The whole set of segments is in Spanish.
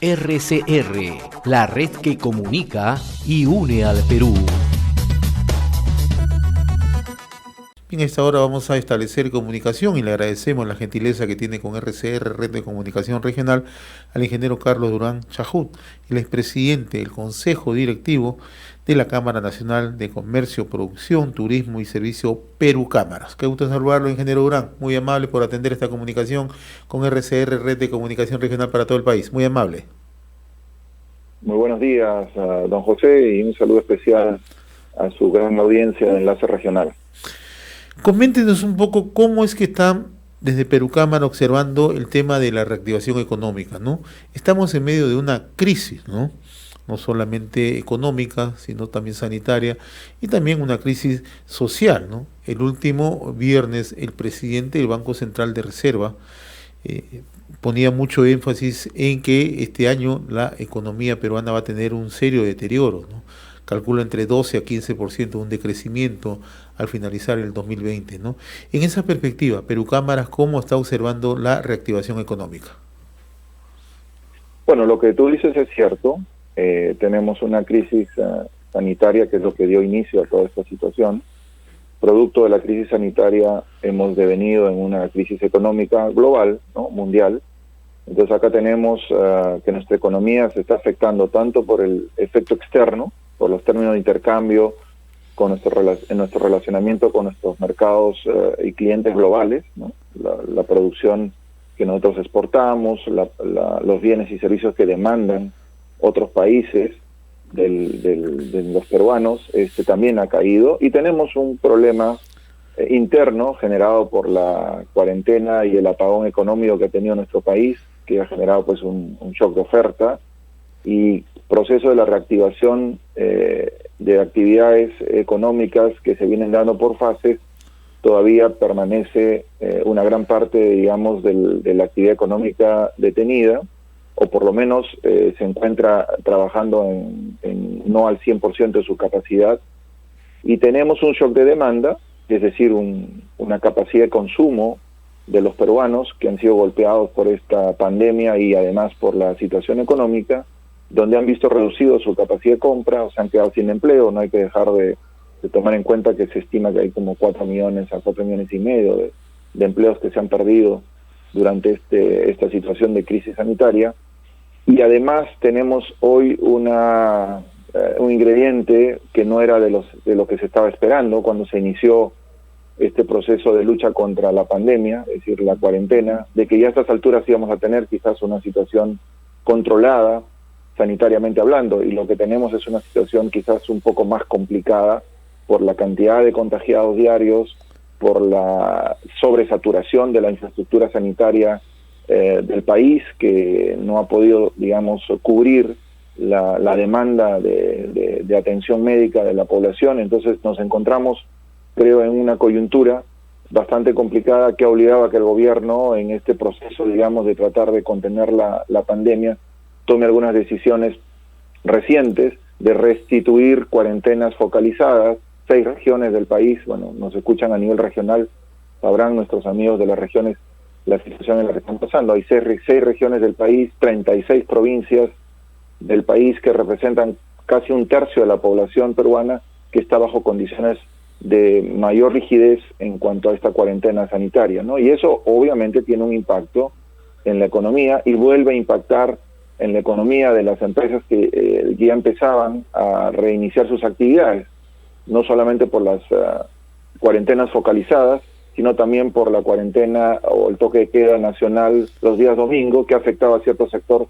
RCR, la red que comunica y une al Perú. Bien, a esta hora vamos a establecer comunicación y le agradecemos la gentileza que tiene con RCR, Red de Comunicación Regional, al ingeniero Carlos Durán Chahut, el expresidente del Consejo Directivo de la Cámara Nacional de Comercio, Producción, Turismo y Servicio Perú Cámaras. Qué gusto saludarlo, ingeniero Durán. Muy amable por atender esta comunicación con RCR, Red de Comunicación Regional para todo el país. Muy amable. Muy buenos días, don José, y un saludo especial a su gran audiencia de Enlace Regional. Coméntenos un poco cómo es que están desde Perú Cámara observando el tema de la reactivación económica, ¿no? Estamos en medio de una crisis, ¿no? No solamente económica, sino también sanitaria y también una crisis social, ¿no? El último viernes el presidente del Banco Central de Reserva ponía mucho énfasis en que este año la economía peruana va a tener un serio deterioro, ¿no? Calcula entre 12 a 15% un decrecimiento al finalizar el 2020, ¿no? En esa perspectiva, Perú Cámaras, ¿cómo está observando la reactivación económica? Bueno, lo que tú dices es cierto. Tenemos una crisis sanitaria que es lo que dio inicio a toda esta situación. Producto de la crisis sanitaria hemos devenido en una crisis económica global, ¿no? Mundial. Entonces acá tenemos que nuestra economía se está afectando tanto por el efecto externo, por los términos de intercambio, en nuestro relacionamiento con nuestros mercados y clientes globales, ¿no? La producción que nosotros exportamos, los bienes y servicios que demandan otros países de los peruanos, también ha caído, y tenemos un problema interno generado por la cuarentena y el apagón económico que ha tenido nuestro país, que ha generado pues un shock de oferta y proceso de la reactivación de actividades económicas que se vienen dando por fases. Todavía permanece una gran parte, digamos, de la actividad económica detenida, o por lo menos se encuentra trabajando no al 100% de su capacidad, y tenemos un shock de demanda, es decir, una capacidad de consumo de los peruanos que han sido golpeados por esta pandemia y además por la situación económica, donde han visto reducido su capacidad de compra o se han quedado sin empleo. No hay que dejar de tomar en cuenta que se estima que hay como 4 millones a 4 millones y medio de empleos que se han perdido durante esta situación de crisis sanitaria. Y además tenemos hoy un ingrediente que no era de lo que se estaba esperando cuando se inició este proceso de lucha contra la pandemia, es decir, la cuarentena, de que ya a estas alturas íbamos a tener quizás una situación controlada, sanitariamente hablando, y lo que tenemos es una situación quizás un poco más complicada por la cantidad de contagiados diarios, por la sobresaturación de la infraestructura sanitaria del país, que no ha podido, digamos, cubrir la demanda de atención médica de la población. Entonces nos encontramos, creo, en una coyuntura bastante complicada que ha obligado a que el gobierno, en este proceso, digamos, de tratar de contener la pandemia, tome algunas decisiones recientes de restituir cuarentenas focalizadas. 6 regiones del país, bueno, nos escuchan a nivel regional, sabrán nuestros amigos de las regiones la situación en la que están pasando. Hay 6 regiones del país, 36 provincias del país que representan casi un tercio de la población peruana que está bajo condiciones de mayor rigidez en cuanto a esta cuarentena sanitaria, ¿no? Y eso obviamente tiene un impacto en la economía y vuelve a impactar en la economía de las empresas que ya empezaban a reiniciar sus actividades, no solamente por las cuarentenas focalizadas, sino también por la cuarentena o el toque de queda nacional los días domingo, que afectaba a cierto sector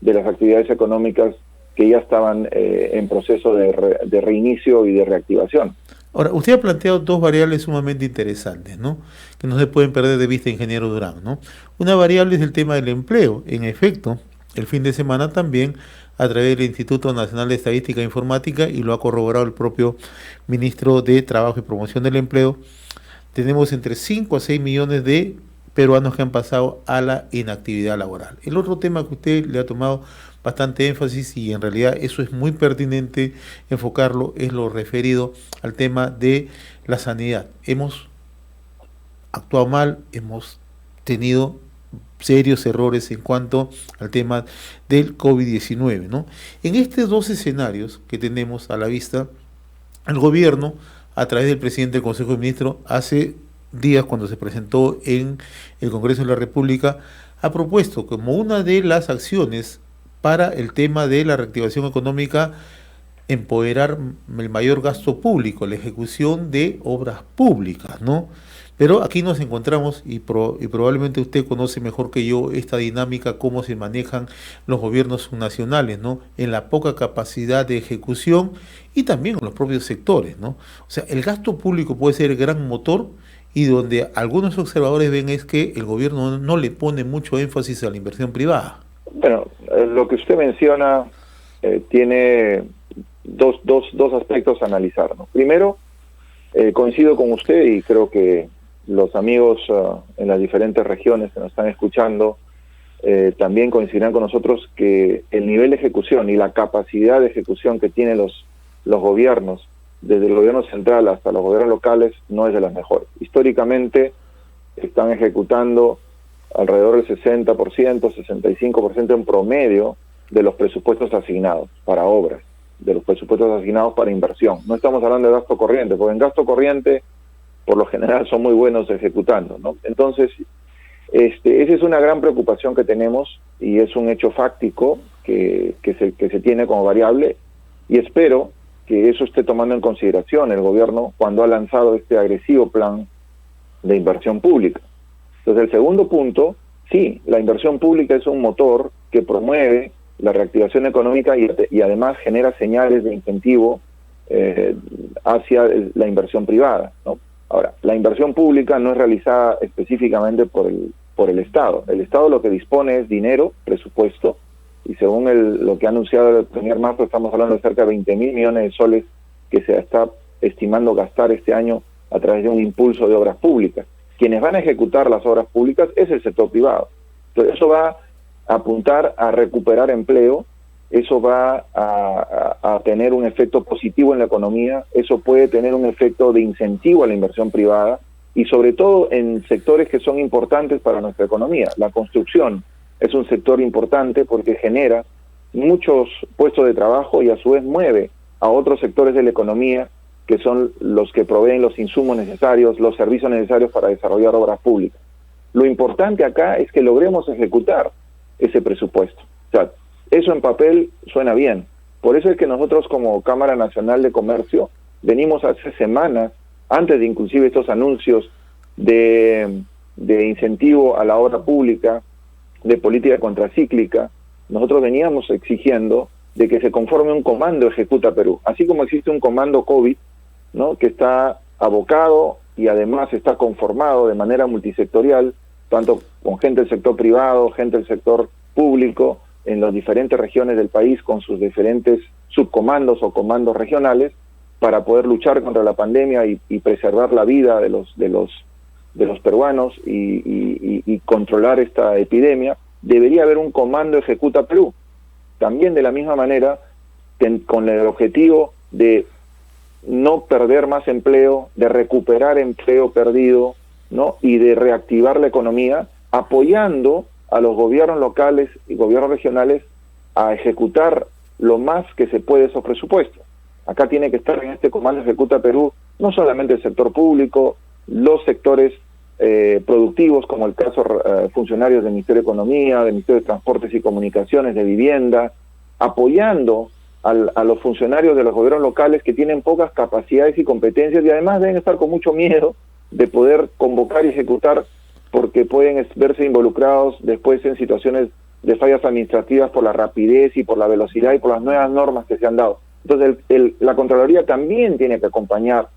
de las actividades económicas que ya estaban en proceso de reinicio y de reactivación. Ahora, usted ha planteado 2 variables sumamente interesantes, ¿no? Que no se pueden perder de vista, ingeniero Durán, ¿no? Una variable es el tema del empleo. En efecto, el fin de semana también, a través del Instituto Nacional de Estadística e Informática, y lo ha corroborado el propio ministro de Trabajo y Promoción del Empleo, tenemos entre 5 a 6 millones de peruanos que han pasado a la inactividad laboral. El otro tema que usted le ha tomado bastante énfasis, y en realidad eso es muy pertinente enfocarlo, es lo referido al tema de la sanidad. Hemos actuado mal, hemos tenido serios errores en cuanto al tema del COVID-19, ¿no? En estos dos escenarios que tenemos a la vista, el gobierno, a través del presidente del Consejo de Ministros, hace días cuando se presentó en el Congreso de la República, ha propuesto como una de las acciones para el tema de la reactivación económica empoderar el mayor gasto público, la ejecución de obras públicas, ¿no? Pero aquí nos encontramos, y probablemente usted conoce mejor que yo esta dinámica, cómo se manejan los gobiernos nacionales, ¿no? En la poca capacidad de ejecución y también en los propios sectores, ¿no? O sea, el gasto público puede ser el gran motor, y donde algunos observadores ven es que el gobierno no le pone mucho énfasis a la inversión privada. Bueno, lo que usted menciona tiene dos aspectos a analizar, ¿no? Primero, coincido con usted y creo que los amigos en las diferentes regiones que nos están escuchando también coincidirán con nosotros que el nivel de ejecución y la capacidad de ejecución que tienen los gobiernos, desde el gobierno central hasta los gobiernos locales, no es de las mejores. Históricamente están ejecutando alrededor del 60%, 65% en promedio de los presupuestos asignados para obras, de los presupuestos asignados para inversión. No estamos hablando de gasto corriente, porque en gasto corriente por lo general son muy buenos ejecutando, ¿no? Entonces, esa es una gran preocupación que tenemos y es un hecho fáctico que se tiene como variable, y espero que eso esté tomando en consideración el gobierno cuando ha lanzado este agresivo plan de inversión pública. Entonces, el segundo punto, sí, la inversión pública es un motor que promueve la reactivación económica y además genera señales de incentivo hacia la inversión privada, ¿no? Ahora, la inversión pública no es realizada específicamente por el Estado. El Estado lo que dispone es dinero, presupuesto, y según lo que ha anunciado el primer marzo, estamos hablando de cerca de 20.000 millones de soles que se está estimando gastar este año a través de un impulso de obras públicas. Quienes van a ejecutar las obras públicas es el sector privado. Entonces, eso va a apuntar a recuperar empleo, eso va a tener un efecto positivo en la economía, eso puede tener un efecto de incentivo a la inversión privada y sobre todo en sectores que son importantes para nuestra economía. La construcción es un sector importante porque genera muchos puestos de trabajo y a su vez mueve a otros sectores de la economía que son los que proveen los insumos necesarios, los servicios necesarios para desarrollar obras públicas. Lo importante acá es que logremos ejecutar ese presupuesto. O sea, eso en papel suena bien. Por eso es que nosotros como Cámara Nacional de Comercio venimos hace semanas, antes de inclusive estos anuncios de incentivo a la obra pública, de política contracíclica, nosotros veníamos exigiendo de que se conforme un comando Ejecuta Perú, así como existe un comando COVID, ¿no?, que está abocado y además está conformado de manera multisectorial, tanto con gente del sector privado, gente del sector público, en las diferentes regiones del país con sus diferentes subcomandos o comandos regionales para poder luchar contra la pandemia y preservar la vida de los peruanos y controlar esta epidemia. Debería haber un comando Ejecuta Perú, también de la misma manera, con el objetivo de no perder más empleo, de recuperar empleo perdido, ¿no?, y de reactivar la economía, apoyando a los gobiernos locales y gobiernos regionales a ejecutar lo más que se puede esos presupuestos. Acá tiene que estar en este comando Ejecuta Perú no solamente el sector público, los sectores productivos, como el caso funcionarios del Ministerio de Economía, del Ministerio de Transportes y Comunicaciones, de Vivienda, apoyando a los funcionarios de los gobiernos locales que tienen pocas capacidades y competencias y además deben estar con mucho miedo de poder convocar y ejecutar porque pueden verse involucrados después en situaciones de fallas administrativas por la rapidez y por la velocidad y por las nuevas normas que se han dado. Entonces la Contraloría también tiene que acompañar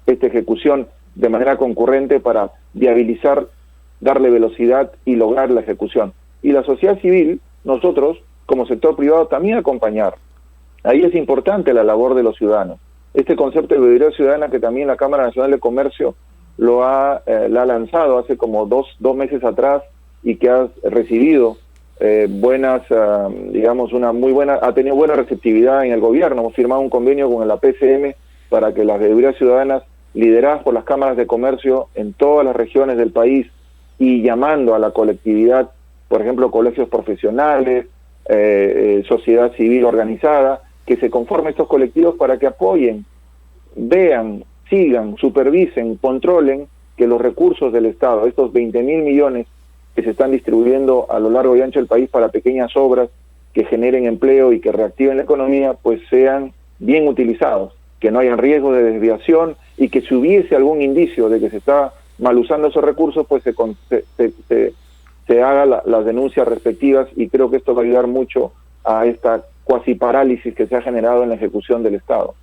esta ejecución de manera concurrente para viabilizar, darle velocidad y lograr la ejecución. Y la sociedad civil, nosotros como sector privado también acompañar. Ahí es importante la labor de los ciudadanos. Este concepto de veeduría ciudadana que también la Cámara Nacional de Comercio la ha lanzado hace como dos meses atrás y que ha recibido ha tenido buena receptividad en el gobierno. Hemos firmado un convenio con la PCM para que las veedurías ciudadanas lideradas por las cámaras de comercio en todas las regiones del país y llamando a la colectividad por ejemplo, colegios profesionales, sociedad civil organizada, que se conformen estos colectivos para que apoyen, vean, sigan, supervisen, controlen que los recursos del Estado, estos 20.000 millones que se están distribuyendo a lo largo y ancho del país para pequeñas obras que generen empleo y que reactiven la economía, pues sean bien utilizados, que no hayan riesgo de desviación y que si hubiese algún indicio de que se está mal usando esos recursos, pues se haga las denuncias respectivas, y creo que esto va a ayudar mucho a esta cuasi parálisis que se ha generado en la ejecución del Estado.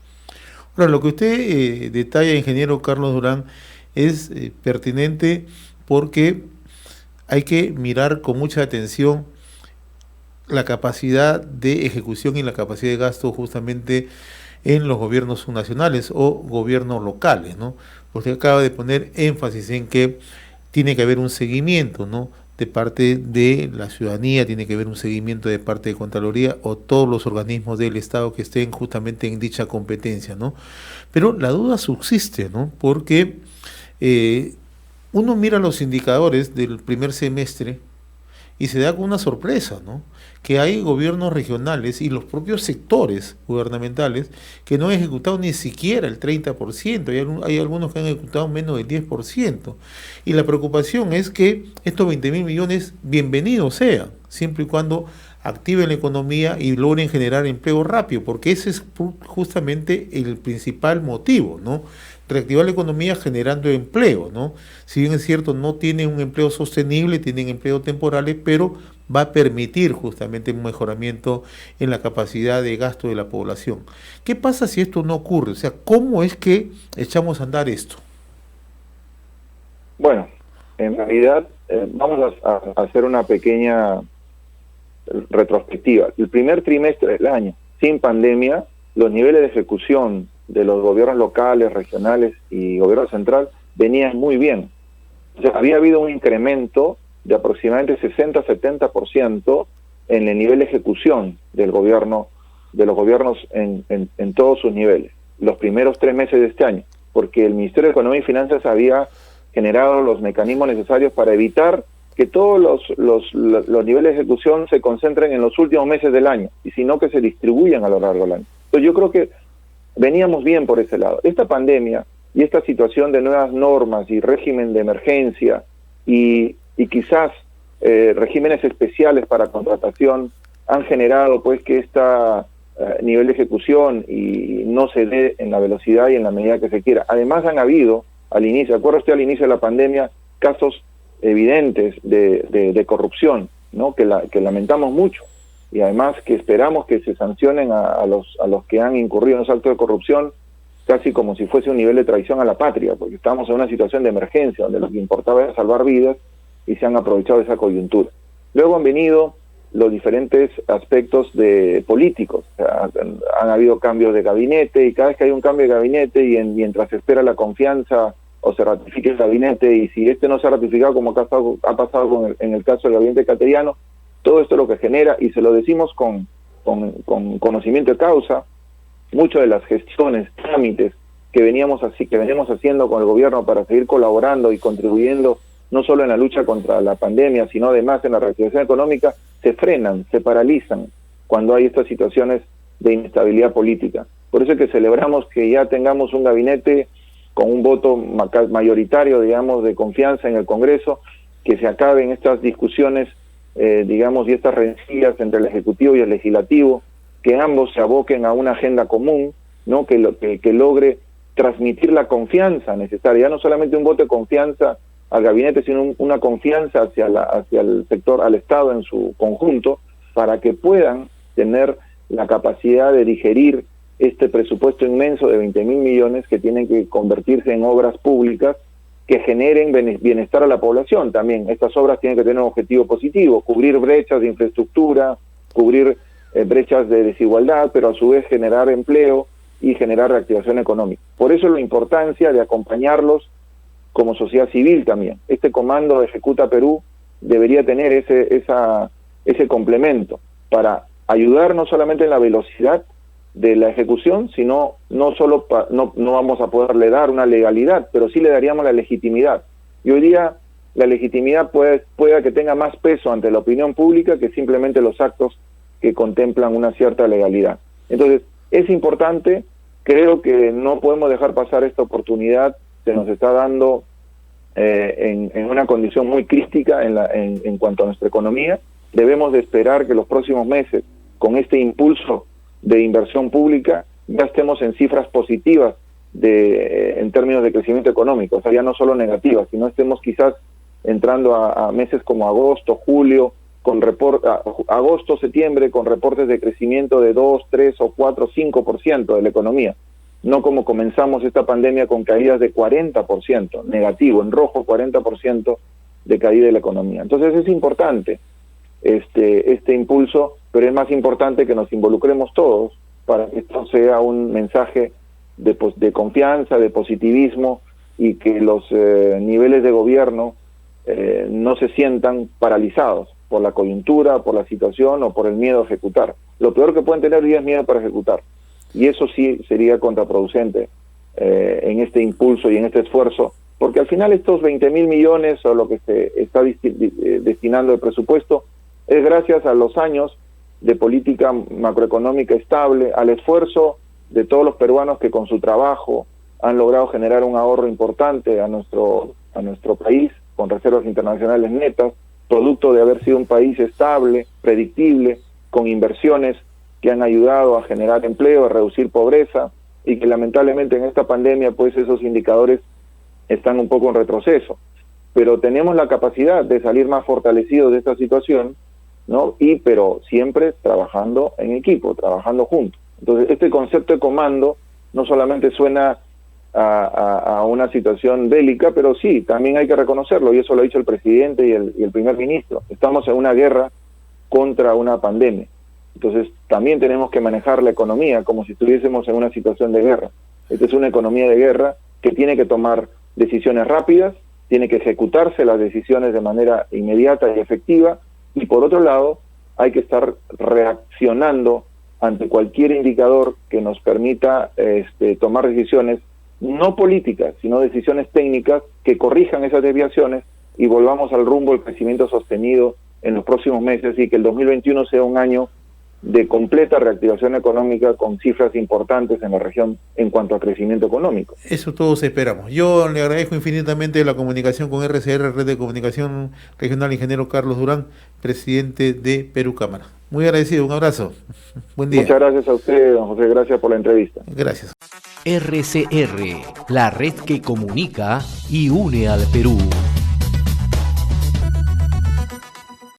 Ahora, lo que usted detalla, ingeniero Carlos Durán, es pertinente porque hay que mirar con mucha atención la capacidad de ejecución y la capacidad de gasto justamente en los gobiernos subnacionales o gobiernos locales, ¿no? Usted acaba de poner énfasis en que tiene que haber un seguimiento, ¿no?, de parte de la ciudadanía, tiene que haber un seguimiento de parte de Contraloría o todos los organismos del Estado que estén justamente en dicha competencia, ¿no? Pero la duda subsiste, ¿no? Porque uno mira los indicadores del primer semestre y se da con una sorpresa, ¿no?, que hay gobiernos regionales y los propios sectores gubernamentales que no han ejecutado ni siquiera el 30%, hay algunos que han ejecutado menos del 10%. Y la preocupación es que estos 20.000 millones, bienvenidos sean, siempre y cuando activen la economía y logren generar empleo rápido, porque ese es justamente el principal motivo, ¿no? Reactivar la economía generando empleo, ¿no? Si bien es cierto, no tienen un empleo sostenible, tienen empleos temporales, pero va a permitir justamente un mejoramiento en la capacidad de gasto de la población. ¿Qué pasa si esto no ocurre? O sea, ¿cómo es que echamos a andar esto? Bueno, en realidad vamos a hacer una pequeña retrospectiva. El primer trimestre del año, sin pandemia, los niveles de ejecución de los gobiernos locales, regionales y gobierno central venían muy bien. O sea, había habido un incremento de aproximadamente 60-70% en el nivel de ejecución del gobierno, de los gobiernos en todos sus niveles, los primeros 3 meses de este año, porque el Ministerio de Economía y Finanzas había generado los mecanismos necesarios para evitar que todos los niveles de ejecución se concentren en los últimos meses del año, y sino que se distribuyan a lo largo del año. Entonces yo creo que veníamos bien por ese lado. Esta pandemia y esta situación de nuevas normas y régimen de emergencia y quizás regímenes especiales para contratación han generado pues que este nivel de ejecución y no se dé en la velocidad y en la medida que se quiera. Además han habido al inicio, ¿acuerda usted al inicio de la pandemia, casos evidentes de corrupción, ¿no?, que lamentamos mucho, y además que esperamos que se sancionen a los que han incurrido en esos actos de corrupción casi como si fuese un nivel de traición a la patria, porque estamos en una situación de emergencia donde lo que importaba era salvar vidas y se han aprovechado de esa coyuntura. Luego han venido los diferentes aspectos políticos. O sea, han habido cambios de gabinete, y cada vez que hay un cambio de gabinete mientras se espera la confianza o se ratifique el gabinete, y si este no se ha ratificado como ha pasado en el caso del gabinete cateriano, todo esto es lo que genera, y se lo decimos con conocimiento de causa, muchas de las gestiones, trámites que veníamos haciendo con el gobierno para seguir colaborando y contribuyendo no solo en la lucha contra la pandemia, sino además en la reactivación económica, se frenan, se paralizan cuando hay estas situaciones de inestabilidad política. Por eso es que celebramos que ya tengamos un gabinete con un voto mayoritario, digamos, de confianza en el Congreso, que se acaben estas discusiones, digamos, y estas rencillas entre el Ejecutivo y el Legislativo, que ambos se aboquen a una agenda común, ¿no?, que logre transmitir la confianza necesaria, ya no solamente un voto de confianza al gabinete, sino una confianza hacia el sector, al Estado en su conjunto, para que puedan tener la capacidad de digerir este presupuesto inmenso de 20.000 millones que tienen que convertirse en obras públicas que generen bienestar a la población. También estas obras tienen que tener un objetivo positivo, cubrir brechas de infraestructura, cubrir brechas de desigualdad, pero a su vez generar empleo y generar reactivación económica. Por eso la importancia de acompañarlos como sociedad civil también. Este comando de Ejecuta Perú debería tener ese complemento para ayudar no solamente en la velocidad de la ejecución, sino no vamos a poderle dar una legalidad, pero sí le daríamos la legitimidad. Y hoy día la legitimidad pueda que tenga más peso ante la opinión pública que simplemente los actos que contemplan una cierta legalidad. Entonces, es importante, creo que no podemos dejar pasar esta oportunidad, se nos está dando en una condición muy crítica en cuanto a nuestra economía. Debemos de esperar que los próximos meses, con este impulso de inversión pública, ya estemos en cifras positivas en términos de crecimiento económico, o sea, ya no solo negativas, sino estemos quizás entrando a meses como agosto, julio, con agosto, septiembre, con reportes de crecimiento de 2, 3 o 4, 5% de la economía. No como comenzamos esta pandemia con caídas de 40%, negativo, en rojo 40% de caída de la economía. Entonces es importante este impulso, pero es más importante que nos involucremos todos para que esto sea un mensaje de confianza, de positivismo, y que los niveles de gobierno no se sientan paralizados por la coyuntura, por la situación o por el miedo a ejecutar. Lo peor que pueden tener hoy es miedo para ejecutar, y eso sí sería contraproducente en este impulso y en este esfuerzo, porque al final estos 20.000 millones o lo que se está destinando de presupuesto es gracias a los años de política macroeconómica estable, al esfuerzo de todos los peruanos que con su trabajo han logrado generar un ahorro importante a nuestro país, con reservas internacionales netas, producto de haber sido un país estable, predictible, con inversiones que han ayudado a generar empleo, a reducir pobreza, y que lamentablemente en esta pandemia pues esos indicadores están un poco en retroceso. Pero tenemos la capacidad de salir más fortalecidos de esta situación, ¿no? Pero siempre trabajando en equipo, trabajando juntos. Entonces, este concepto de comando no solamente suena a una situación bélica, pero sí, también hay que reconocerlo, y eso lo ha dicho el presidente y el primer ministro. Estamos en una guerra contra una pandemia. Entonces, también tenemos que manejar la economía como si estuviésemos en una situación de guerra. Esta es una economía de guerra que tiene que tomar decisiones rápidas, tiene que ejecutarse las decisiones de manera inmediata y efectiva, y por otro lado, hay que estar reaccionando ante cualquier indicador que nos permita tomar decisiones no políticas, sino decisiones técnicas que corrijan esas desviaciones y volvamos al rumbo del crecimiento sostenido en los próximos meses, y que el 2021 sea un año de completa reactivación económica con cifras importantes en la región en cuanto a crecimiento económico. Eso todos esperamos. Yo le agradezco infinitamente la comunicación con RCR, Red de Comunicación Regional, ingeniero Carlos Durán, presidente de Perú Cámara. Muy agradecido, un abrazo. Buen día. Muchas gracias a usted, don José, gracias por la entrevista. Gracias. RCR, la red que comunica y une al Perú.